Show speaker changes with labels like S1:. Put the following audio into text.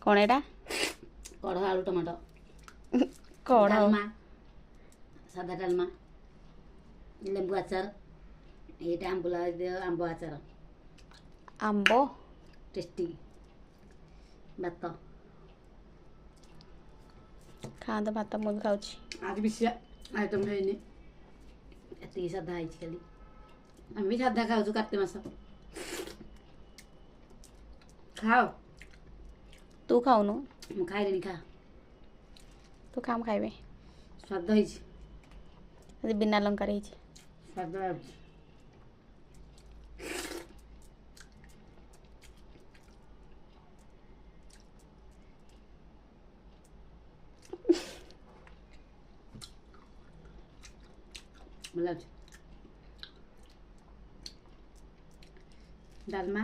S1: କ'ଣ ଏଇଟା?
S2: କଢ଼ ଆଳୁ ଟମାଟୋ
S1: କ'ଣ
S2: ଡାଲମା, ସାଧା ଡାଲମା, ଲେମ୍ବୁ ଆଚାର, ଏଇଟା ଆମ୍ବ ଆଚାର,
S1: ଆମ୍ବ?
S2: ଟେଷ୍ଟି ଭାତ।
S1: ଖାଆନ୍ତୁ ଭାତ, ମୁଁ ବି ଖାଉଛି।
S2: ଆଜି ବେଶୀ ଆଇଟମ୍ ହେଇନି, ଏତିକି ସାଧା ହେଇଛି ଖାଲି। ଆମେ ବି ସାଧା ଖାଉଛୁ କାର୍ତ୍ତିକ ମାସ। ଖାଅ।
S1: ତୁ ଖାଉନୁ?
S2: ମୁଁ ଖାଇଲିନି, ଖା।
S1: ତୁ ଖା, ମୁଁ ଖାଇବି।
S2: ସ୍ୱାଦ ହେଇଛି,
S1: ଆଜି ବିନା ଲଙ୍କାରେ ହେଇଛି।
S2: ସ୍ୱାଦ ଲାଗୁଛି। ଭଲ ଲାଗୁଛି। ଡାଲମା,